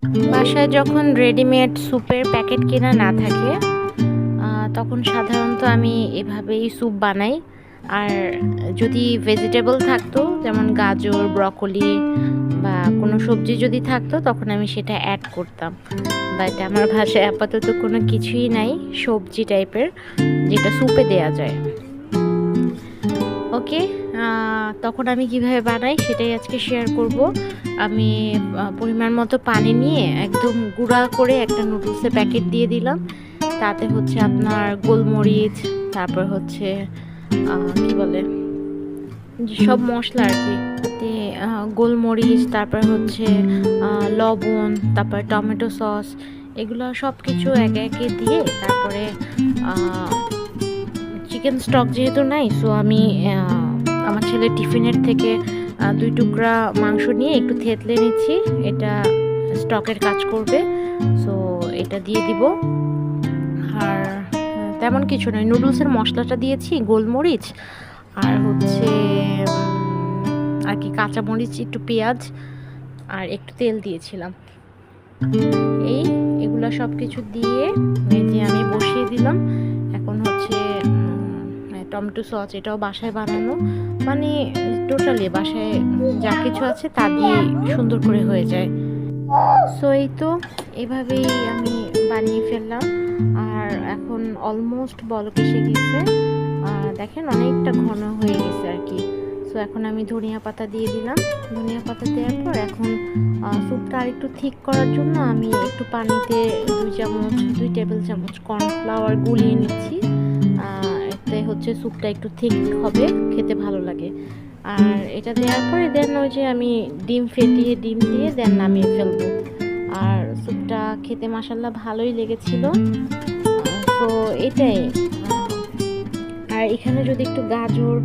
বাসায় যখন রেডিমেড স্যুপের প্যাকেট কেনা না থাকে তখন সাধারণত আমি এভাবেই স্যুপ বানাই। আর যদি ভেজিটেবল থাকতো, যেমন গাজর, ব্রকলি বা কোনো সবজি যদি থাকতো, তখন আমি সেটা অ্যাড করতাম। বাট আমার বাসায় আপাতত কোনো কিছুই নাই সবজি টাইপের যেটা স্যুপে দেয়া যায়। ওকে, তখন আমি কিভাবে বানাই সেটাই আজকে শেয়ার করব। আমি পরিমাণ মতো পানি নিয়ে একদম গুঁড়া করে একটা নুডলসের প্যাকেট দিয়ে দিলাম। তাতে হচ্ছে আপনার গোলমরিচ, তারপর হচ্ছে কি বলে সব মশলা আর কি, তাতে গোলমরিচ, তারপর হচ্ছে লবণ, তারপর টমেটো সস, এগুলো সব কিছু একে একে দিয়ে তারপরে চিকেন স্টক যেহেতু নাই, সো আমি আমার ছেলে টিফিনের থেকে 2 টুকরা মাংস নিয়ে একটু থেতলে নিচ্ছি। এটা স্টকের কাজ করবে, সো এটা দিয়ে দিব। আর তেমন কিছু নয়, নুডলসের মশলাটা দিয়েছি, গোলমরিচ আর হচ্ছে আর কি কাঁচামরিচ, একটু পেঁয়াজ আর একটু তেল দিয়েছিলাম। এগুলো সব কিছু দিয়ে যে আমি বসিয়ে দিলাম। এখন হচ্ছে টমেটো সস, এটাও বাসায় বানানো, মানে টোটালি বাসায় যা কিছু আছে তা দিয়ে সুন্দর করে হয়ে যায়। সো এই তো এভাবেই আমি বানিয়ে ফেললাম। আর এখন অলমোস্ট বলক এসে গেছে, দেখেন অনেকটা ঘন হয়ে গেছে আর কি। সো এখন আমি ধনিয়া পাতা দিয়ে দিলাম। ধনিয়া পাতা দেওয়ার পর এখন স্যুপটা আর একটু থিক করার জন্য আমি একটু পানিতে 2 টেবিল চামচ কর্নফ্লাওয়ার গুলিয়ে নিচ্ছি। এতে হচ্ছে স্যুপটা একটু থিক হবে, খেতে ভালো লাগে। আর এটা দেওয়ার পরে দেন ওই যে আমি ডিম ফেটিয়ে ডিম দিয়ে দেন নামিয়ে ফেলবো। আর স্যুপটা খেতে মাশাল্লাহ ভালোই লেগেছিল। তো এটাই। আর এখানে যদি একটু গাজর,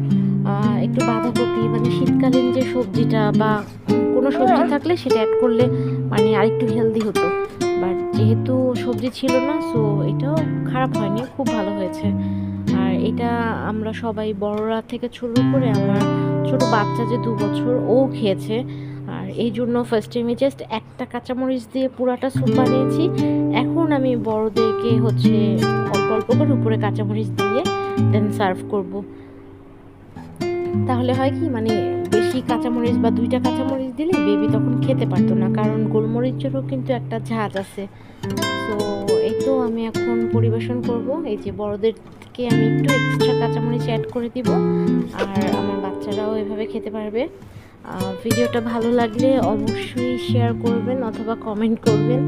একটু বাঁধাকপি, মানে শীতকালীন যে সবজিটা বা কোনো সবজি থাকলে সেটা অ্যাড করলে মানে আরেকটু হেলদি হতো। বাট যেহেতু সবজি ছিল না, সো এটাও খারাপ হয়নি, খুব ভালো হয়েছে। আর এটা আমরা সবাই বড়রা থেকে শুরু করে আমার ছোট বাচ্চা যে 2 বছর, ও খেয়েছে। আর এই জন্য ফার্স্ট টাইমে জাস্ট একটা কাঁচামরিচ দিয়ে পুরাটা স্যুপ বানিয়েছি। এখন আমি বড়দেরকে হচ্ছে অল্প অল্প করে উপরে কাঁচামরিচ দিয়ে দেন সার্ভ করব। তাহলে হয় কি, মানে বেশি কাঁচামরিচ বা 2টা কাঁচামরিচ দিলে বেবি তখন খেতে পারতো না, কারণ গোলমরিচেরও কিন্তু একটা ঝাঁজ আছে। সো এই তো আমি এখন পরিবেশন করব। এই যে বড়দেরকে আমি একটু এক্সট্রা কাঁচামরিচ অ্যাড করে দিব, আর আমার বাচ্চারাও এভাবে খেতে পারবে। ভিডিওটা ভালো লাগলে অবশ্যই শেয়ার করবেন অথবা কমেন্ট করবেন,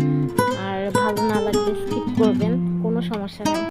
আর ভালো না লাগলে স্কিপ করবেন, কোনো সমস্যা নেই।